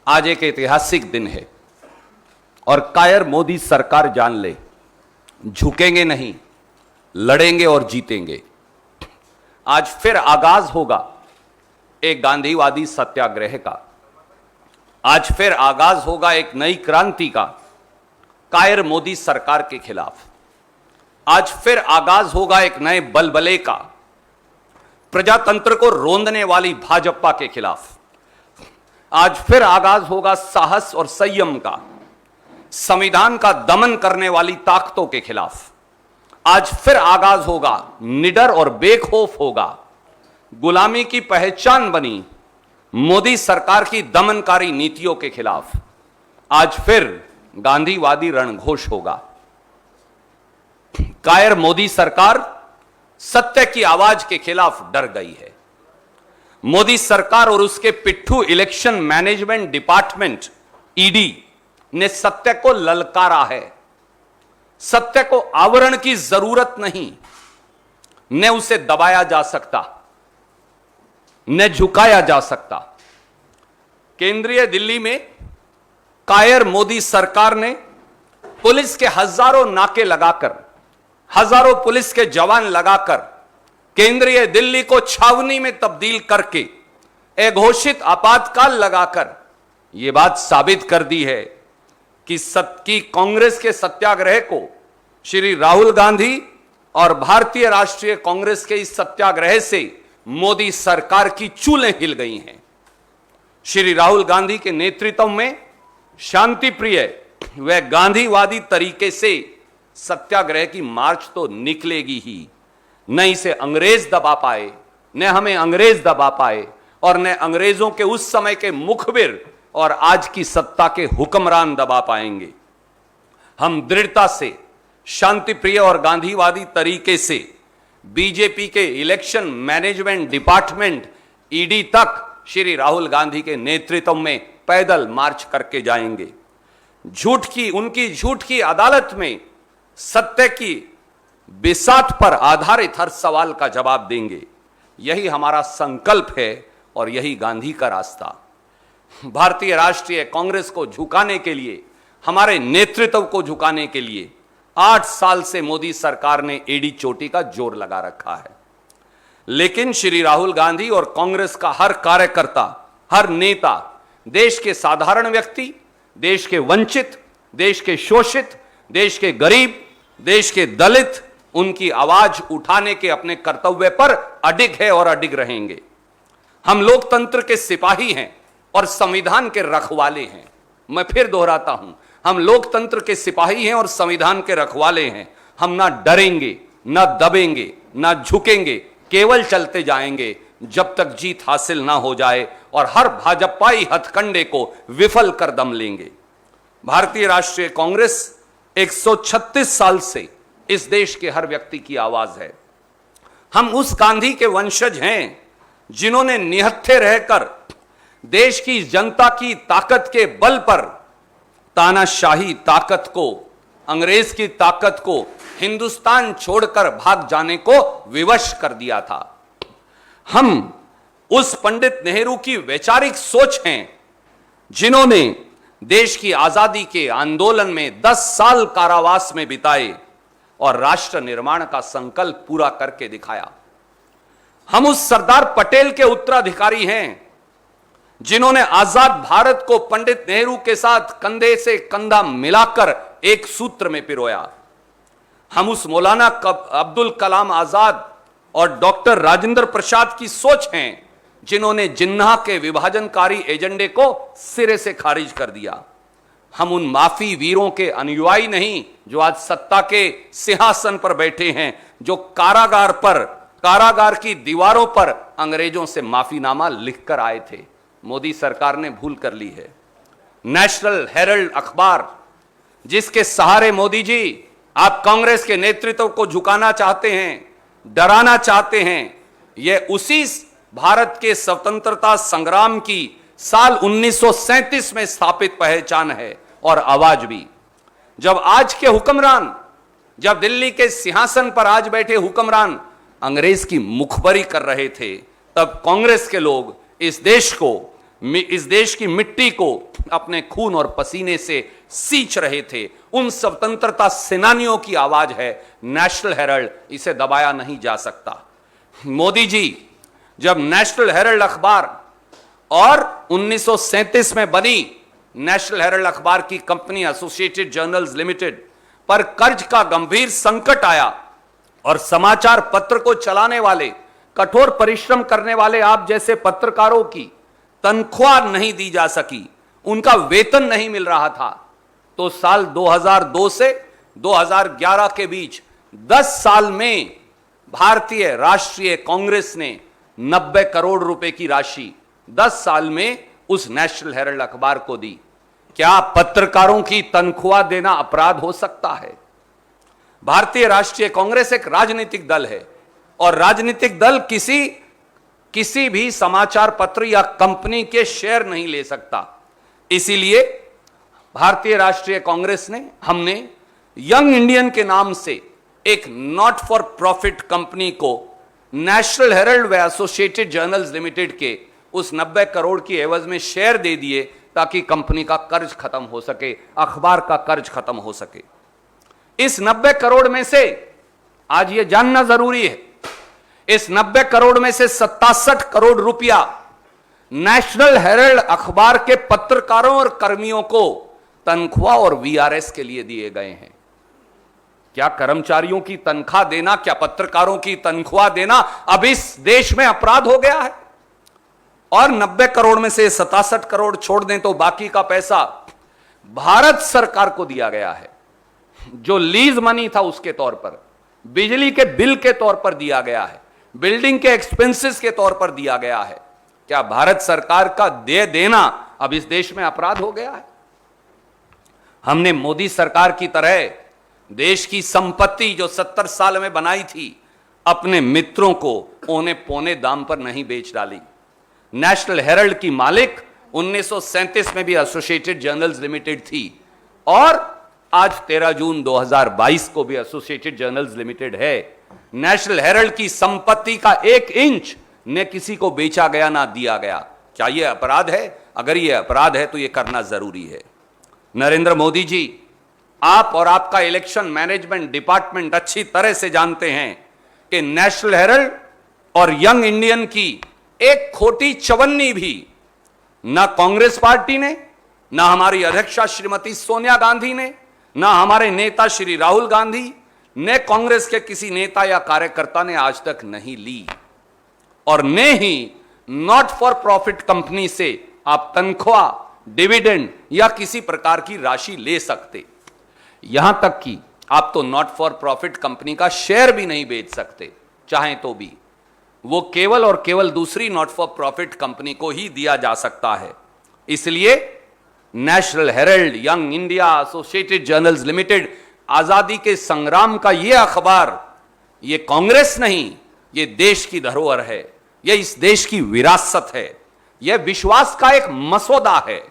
आज एक ऐतिहासिक दिन है और कायर मोदी सरकार जान ले, झुकेंगे नहीं, लड़ेंगे और जीतेंगे। आज फिर आगाज होगा एक गांधीवादी सत्याग्रह का। आज फिर आगाज होगा एक नई क्रांति का कायर मोदी सरकार के खिलाफ। आज फिर आगाज होगा एक नए बलबले का प्रजातंत्र को रोंदने वाली भाजपा के खिलाफ। आज फिर आगाज होगा साहस और संयम का संविधान का दमन करने वाली ताकतों के खिलाफ। आज फिर आगाज होगा निडर और बेखौफ होगा गुलामी की पहचान बनी मोदी सरकार की दमनकारी नीतियों के खिलाफ। आज फिर गांधीवादी रणघोष होगा। कायर मोदी सरकार सत्य की आवाज के खिलाफ डर गई है। मोदी सरकार और उसके पिट्ठू इलेक्शन मैनेजमेंट डिपार्टमेंट ईडी ने सत्य को ललकारा है। सत्य को आवरण की जरूरत नहीं, न उसे दबाया जा सकता, न झुकाया जा सकता। केंद्रीय दिल्ली में कायर मोदी सरकार ने पुलिस के हजारों नाके लगाकर, हजारों पुलिस के जवान लगाकर केंद्रीय दिल्ली को छावनी में तब्दील करके अघोषित आपातकाल लगाकर यह बात साबित कर दी है कि कांग्रेस के सत्याग्रह को श्री राहुल गांधी और भारतीय राष्ट्रीय कांग्रेस के इस सत्याग्रह से मोदी सरकार की चूलें हिल गई हैं। श्री राहुल गांधी के नेतृत्व में शांति प्रिय व गांधीवादी तरीके से सत्याग्रह की मार्च तो निकलेगी ही। न इसे अंग्रेज दबा पाए, न हमें अंग्रेज दबा पाए और न अंग्रेजों के उस समय के मुखबिर और आज की सत्ता के हुक्मरान दबा पाएंगे। हम दृढ़ता से शांति प्रिय और गांधीवादी तरीके से बीजेपी के इलेक्शन मैनेजमेंट डिपार्टमेंट ईडी तक श्री राहुल गांधी के नेतृत्व में पैदल मार्च करके जाएंगे। उनकी झूठ की अदालत में सत्य की बिसात पर आधारित हर सवाल का जवाब देंगे। यही हमारा संकल्प है और यही गांधी का रास्ता। भारतीय राष्ट्रीय कांग्रेस को झुकाने के लिए, हमारे नेतृत्व को झुकाने के लिए 8 साल से मोदी सरकार ने एड़ी चोटी का जोर लगा रखा है। लेकिन श्री राहुल गांधी और कांग्रेस का हर कार्यकर्ता, हर नेता देश के साधारण व्यक्ति, देश के वंचित, देश के शोषित, देश के गरीब, देश के दलित, उनकी आवाज उठाने के अपने कर्तव्य पर अडिग है और अडिग रहेंगे। हम लोकतंत्र के सिपाही हैं और संविधान के रखवाले हैं। मैं फिर दोहराता हूं, हम लोकतंत्र के सिपाही हैं और संविधान के रखवाले हैं। हम ना डरेंगे, ना दबेंगे, ना झुकेंगे, केवल चलते जाएंगे जब तक जीत हासिल ना हो जाए और हर भाजपाई हथकंडे को विफल कर दम लेंगे। भारतीय राष्ट्रीय कांग्रेस 136 साल से इस देश के हर व्यक्ति की आवाज है। हम उस गांधी के वंशज हैं जिन्होंने निहत्थे रहकर देश की जनता की ताकत के बल पर तानाशाही ताकत को, अंग्रेज की ताकत को हिंदुस्तान छोड़कर भाग जाने को विवश कर दिया था। हम उस पंडित नेहरू की वैचारिक सोच हैं जिन्होंने देश की आजादी के आंदोलन में 10 साल कारावास में बिताए और राष्ट्र निर्माण का संकल्प पूरा करके दिखाया। हम उस सरदार पटेल के उत्तराधिकारी हैं जिन्होंने आजाद भारत को पंडित नेहरू के साथ कंधे से कंधा मिलाकर एक सूत्र में पिरोया। हम उस मौलाना अब्दुल कलाम आजाद और डॉक्टर राजेंद्र प्रसाद की सोच हैं जिन्होंने जिन्ना के विभाजनकारी एजेंडे को सिरे से खारिज कर दिया। हम उन माफी वीरों के अनुयायी नहीं जो आज सत्ता के सिंहासन पर बैठे हैं, जो कारागार की दीवारों पर अंग्रेजों से माफीनामा लिखकर आए थे। मोदी सरकार ने भूल कर ली है। नेशनल हेरल्ड अखबार जिसके सहारे मोदी जी आप कांग्रेस के नेतृत्व को झुकाना चाहते हैं, डराना चाहते हैं, यह उसी भारत के स्वतंत्रता संग्राम की साल 1937 में स्थापित पहचान है और आवाज भी। जब आज के हुक्मरान, जब दिल्ली के सिंहासन पर आज बैठे हुक्मरान अंग्रेज की मुखबरी कर रहे थे, तब कांग्रेस के लोग इस देश को इस देश की मिट्टी को अपने खून और पसीने से सींच रहे थे, उन स्वतंत्रता सेनानियों की आवाज है नेशनल हेराल्ड, इसे दबाया नहीं जा सकता। मोदी जी जब नेशनल हेराल्ड अखबार और 1937 में बनी नेशनल हेराल्ड अखबार की कंपनी एसोसिएटेड जर्नल्स लिमिटेड पर कर्ज का गंभीर संकट आया और समाचार पत्र को चलाने वाले, कठोर परिश्रम करने वाले आप जैसे पत्रकारों की तनख्वाह नहीं दी जा सकी, उनका वेतन नहीं मिल रहा था, तो साल 2002 से 2011 के बीच 10 साल में भारतीय राष्ट्रीय कांग्रेस ने 90 करोड़ रुपए की राशि 10 साल में उस नेशनल हेराल्ड अखबार को दी। क्या पत्रकारों की तनख्वाह देना अपराध हो सकता है? भारतीय राष्ट्रीय कांग्रेस एक राजनीतिक दल है और राजनीतिक दल किसी भी समाचार पत्र या कंपनी के शेयर नहीं ले सकता। इसीलिए भारतीय राष्ट्रीय कांग्रेस ने, हमने यंग इंडियन के नाम से एक नॉट फॉर प्रॉफिट कंपनी को नेशनल हेराल्ड व एसोसिएटेड जर्नल्स लिमिटेड के उस 90 करोड़ की एवज में शेयर दे दिए ताकि कंपनी का कर्ज खत्म हो सके, अखबार का कर्ज खत्म हो सके। इस 90 करोड़ में से आज यह जानना जरूरी है, इस 90 करोड़ में से 67 करोड़ रुपया नेशनल हेराल्ड अखबार के पत्रकारों और कर्मियों को तनख्वाह और वीआरएस के लिए दिए गए हैं। क्या कर्मचारियों की तनख्वाह देना, क्या पत्रकारों की तनख्वाह देना अब इस देश में अपराध हो गया है? और 90 करोड़ में से 67 करोड़ छोड़ दें तो बाकी का पैसा भारत सरकार को दिया गया है, जो लीज मनी था उसके तौर पर, बिजली के बिल के तौर पर दिया गया है, बिल्डिंग के एक्सपेंसेस के तौर पर दिया गया है। क्या भारत सरकार का दे देना अब इस देश में अपराध हो गया है? हमने मोदी सरकार की तरह देश की संपत्ति जो 70 साल में बनाई थी, अपने मित्रों को औने पौने दाम पर नहीं बेच डाली। नेशनल हेराल्ड की मालिक 1937 में भी एसोसिएटेड जर्नल्स लिमिटेड थी और आज 13 जून 2022 को भी एसोसिएटेड जर्नल्स लिमिटेड है। नेशनल हेराल्ड की संपत्ति का 1 इंच ने किसी को बेचा गया ना दिया गया। क्या यह अपराध है? अगर यह अपराध है तो यह करना जरूरी है। नरेंद्र मोदी जी, आप और आपका इलेक्शन मैनेजमेंट डिपार्टमेंट अच्छी तरह से जानते हैं कि नेशनल हेराल्ड और यंग इंडियन की एक खोटी चवन्नी भी ना कांग्रेस पार्टी ने, ना हमारी अध्यक्षा श्रीमती सोनिया गांधी ने, ना हमारे नेता श्री राहुल गांधी ने, कांग्रेस के किसी नेता या कार्यकर्ता ने आज तक नहीं ली, और न ही नॉट फॉर प्रॉफिट कंपनी से आप तनख्वाह, डिविडेंड या किसी प्रकार की राशि ले सकते। यहां तक कि आप तो नॉट फॉर प्रॉफिट कंपनी का शेयर भी नहीं बेच सकते, चाहें तो भी। वो केवल और केवल दूसरी नॉट फॉर प्रॉफिट कंपनी को ही दिया जा सकता है। इसलिए national Herald, young India, associated journals limited, आजादी के संग्राम का यह अखबार, यह कांग्रेस नहीं, यह देश की धरोहर है, यह इस देश की विरासत है, यह विश्वास का एक मसौदा है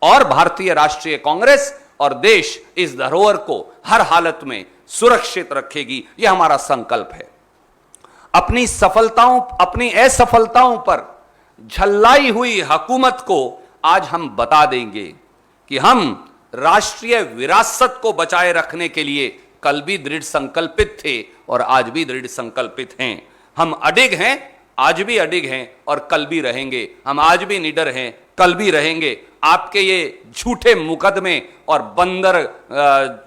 और भारतीय राष्ट्रीय कांग्रेस और देश इस धरोहर को हर हालत में सुरक्षित रखेगी। यह हमारा संकल्प है। अपनी सफलताओं, अपनी असफलताओं पर झल्लाई हुई हुकूमत को आज हम बता देंगे कि हम राष्ट्रीय विरासत को बचाए रखने के लिए कल भी दृढ़ संकल्पित थे और आज भी दृढ़ संकल्पित हैं। हम अडिग हैं, आज भी अडिग हैं और कल भी रहेंगे। हम आज भी निडर हैं, कल भी रहेंगे। आपके ये झूठे मुकदमे और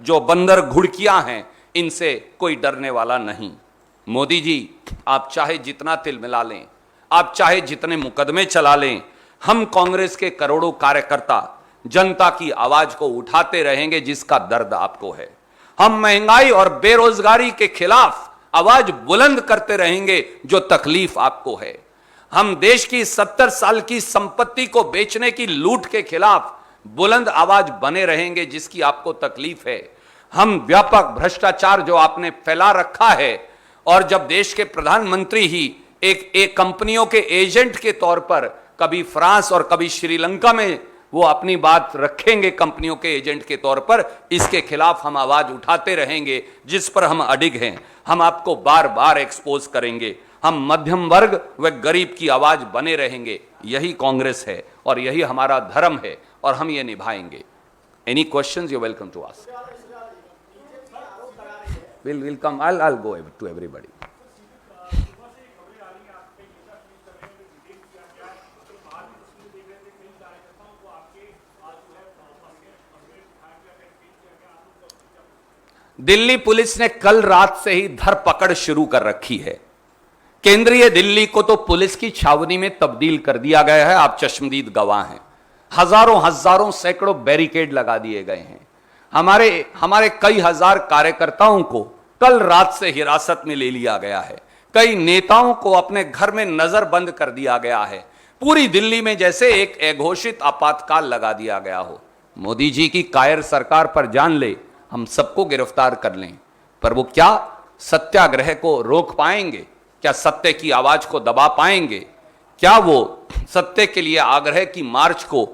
जो बंदर घुड़कियां हैं, इनसे कोई डरने वाला नहीं। मोदी जी, आप चाहे जितना तिल मिला लें, आप चाहे जितने मुकदमे चला लें, हम कांग्रेस के करोड़ों कार्यकर्ता जनता की आवाज को उठाते रहेंगे जिसका दर्द आपको है। हम महंगाई और बेरोजगारी के खिलाफ आवाज बुलंद करते रहेंगे जो तकलीफ आपको है। हम देश की 70 साल की संपत्ति को बेचने की लूट के खिलाफ बुलंद आवाज बने रहेंगे जिसकी आपको तकलीफ है। हम व्यापक भ्रष्टाचार जो आपने फैला रखा है, और जब देश के प्रधानमंत्री ही एक कंपनियों के एजेंट के तौर पर कभी फ्रांस और कभी श्रीलंका में वो अपनी बात रखेंगे कंपनियों के एजेंट के तौर पर, इसके खिलाफ हम आवाज उठाते रहेंगे जिस पर हम अडिग हैं। हम आपको बार बार एक्सपोज करेंगे। हम मध्यम वर्ग व गरीब की आवाज बने रहेंगे। यही कांग्रेस है और यही हमारा धर्म है और हम ये निभाएंगे। Any questions you welcome to ask. We'll come. I'll go to everybody. Delhi police ने कल रात से ही धरपकड़ शुरू कर रखी है। केंद्रीय दिल्ली को तो पुलिस की छावनी में तब्दील कर दिया गया है, आप चश्मदीद गवाह हैं। हजारों सैकड़ों बैरिकेड लगा दिए गए हैं। हमारे कई हजार कार्यकर्ताओं को कल रात से हिरासत में ले लिया गया है। कई नेताओं को अपने घर में नजरबंद कर दिया गया है। पूरी दिल्ली में जैसे एक अघोषित आपातकाल लगा दिया गया हो। मोदी जी की कायर सरकार पर जान ले, हम सबको गिरफ्तार कर लें, पर वो क्या सत्याग्रह को रोक पाएंगे? क्या सत्य की आवाज को दबा पाएंगे? क्या वो सत्य के लिए आग्रह की मार्च को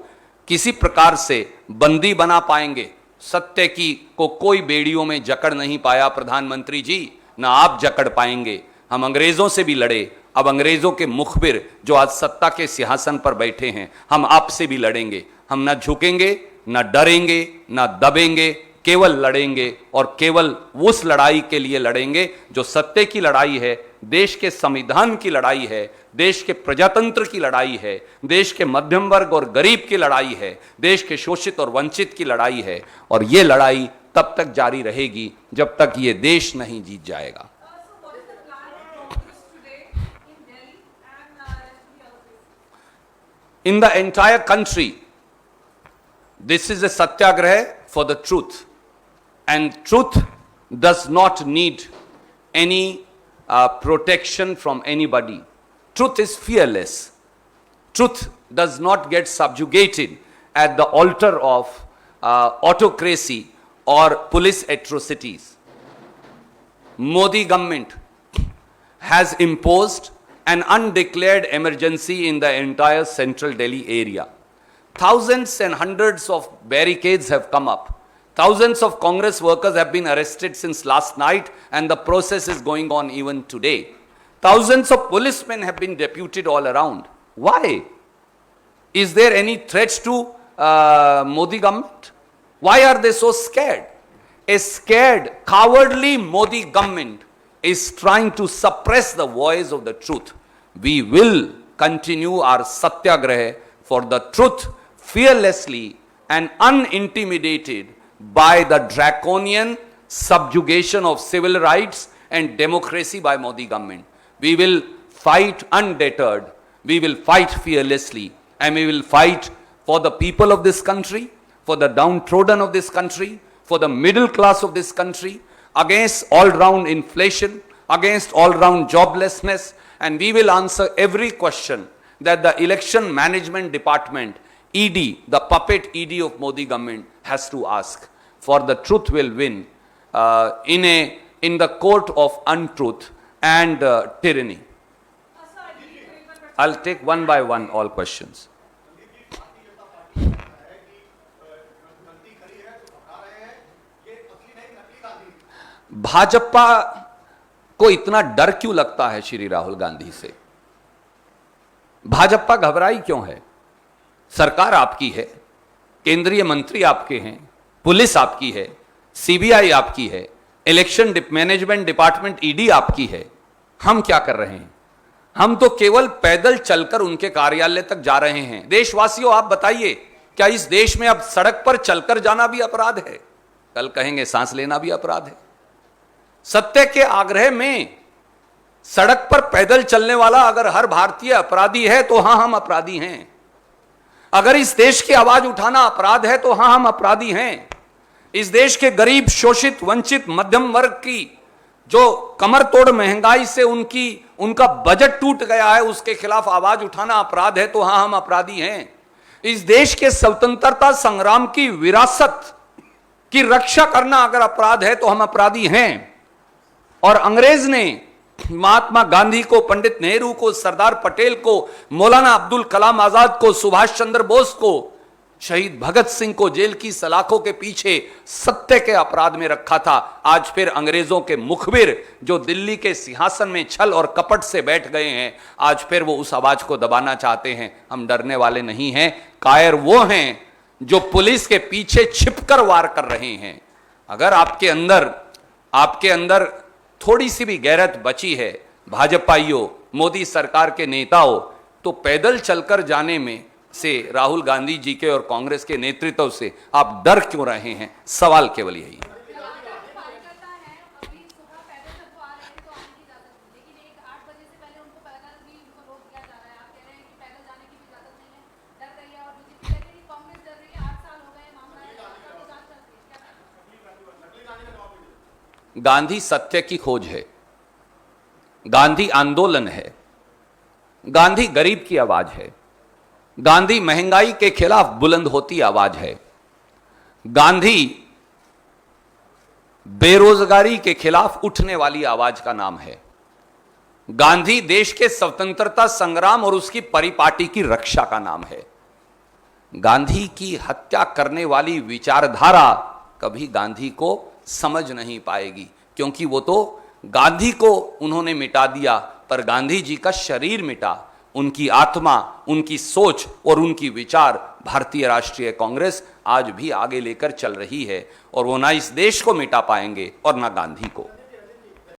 किसी प्रकार से बंदी बना पाएंगे? सत्य की को कोई बेड़ियों में जकड़ नहीं पाया प्रधानमंत्री जी, ना आप जकड़ पाएंगे। हम अंग्रेजों से भी लड़े, अब अंग्रेजों के मुखबिर जो आज सत्ता के सिंहासन पर बैठे हैं, हम आपसे भी लड़ेंगे। हम ना झुकेंगे, ना डरेंगे, ना दबेंगे, केवल लड़ेंगे और केवल उस लड़ाई के लिए लड़ेंगे जो सत्य की लड़ाई है, देश के संविधान की लड़ाई है, देश के प्रजातंत्र की लड़ाई है, देश के मध्यम वर्ग और गरीब की लड़ाई है, देश के शोषित और वंचित की लड़ाई है। और यह लड़ाई तब तक जारी रहेगी जब तक यह देश नहीं जीत जाएगा। In the entire country, this is a satyagraha for the truth, and truth does not need any protection from anybody. Truth is fearless. Truth does not get subjugated at the altar of autocracy or police atrocities. Modi government has imposed an undeclared emergency in the entire central Delhi area. Thousands and hundreds of barricades have come up. Thousands of Congress workers have been arrested since last night, and the process is going on even today. Thousands of policemen have been deputed all around. Why? Is there any threats to Modi government? Why are they so scared? A scared, cowardly Modi government is trying to suppress the voice of the truth. We will continue our satyagraha for the truth fearlessly and unintimidated by the draconian subjugation of civil rights and democracy by Modi government. We will fight undeterred, we will fight fearlessly, and we will fight for the people of this country, for the downtrodden of this country, for the middle class of this country, against all-round inflation, against all-round joblessness, and we will answer every question that the election management department, ED, the puppet ED of Modi government has to ask. For the truth will win in the court of untruth and tyranny. I'll take one by one all questions. Bhajpa को इतना डर क्यों लगता है श्री राहुल गांधी से? भाजपा घबराई क्यों है? सरकार आपकी है, केंद्रीय मंत्री आपके हैं, पुलिस आपकी है, सीबीआई आपकी है, इलेक्शन मैनेजमेंट डिपार्टमेंट ईडी आपकी है। हम क्या कर रहे हैं? हम तो केवल पैदल चलकर उनके कार्यालय तक जा रहे हैं। देशवासियों, आप बताइए, क्या इस देश में अब सड़क पर चलकर जाना भी अपराध है? कल कहेंगे सांस लेना भी अपराध है। सत्य के आग्रह में सड़क पर पैदल चलने वाला अगर हर भारतीय अपराधी है तो हां, हम अपराधी हैं। अगर इस देश की आवाज उठाना अपराध है तो हां, हम अपराधी हैं। इस देश के गरीब, शोषित, वंचित, मध्यम वर्ग की जो कमर तोड़ महंगाई से उनका बजट टूट गया है, उसके खिलाफ आवाज उठाना अपराध है तो हां, हम अपराधी हैं। इस देश के स्वतंत्रता संग्राम की विरासत की रक्षा करना अगर अपराध है तो हम अपराधी हैं। और अंग्रेज ने महात्मा गांधी को, पंडित नेहरू को, सरदार पटेल को, मौलाना अब्दुल कलाम आजाद को, सुभाष चंद्र बोस को शहीद भगत सिंह को जेल की सलाखों के पीछे सत्य के अपराध में रखा था। आज फिर अंग्रेजों के मुखबिर जो दिल्ली के सिंहासन में छल और कपट से बैठ गए हैं, आज फिर वो उस आवाज को दबाना चाहते हैं। हम डरने वाले नहीं हैं। कायर वो हैं जो पुलिस के पीछे छिपकर वार कर रहे हैं। अगर आपके अंदर थोड़ी सी भी गैरत बची है, भाजपाइयों, मोदी सरकार के नेताओं, तो पैदल चलकर जाने में से राहुल गांधी जी के और कांग्रेस के नेतृत्व से आप डर क्यों रहे हैं? सवाल केवल यही है। गांधी सत्य की खोज है, गांधी आंदोलन है, गांधी गरीब की आवाज है, गांधी महंगाई के खिलाफ बुलंद होती आवाज है, गांधी बेरोजगारी के खिलाफ उठने वाली आवाज का नाम है, गांधी देश के स्वतंत्रता संग्राम और उसकी परिपाटी की रक्षा का नाम है। गांधी की हत्या करने वाली विचारधारा कभी गांधी को समझ नहीं पाएगी, क्योंकि वो तो गांधी को उन्होंने मिटा दिया, पर गांधी जी का शरीर मिटा, उनकी आत्मा, उनकी सोच और उनकी विचार भारतीय राष्ट्रीय कांग्रेस आज भी आगे लेकर चल रही है, और वो ना इस देश को मिटा पाएंगे और ना गांधी को।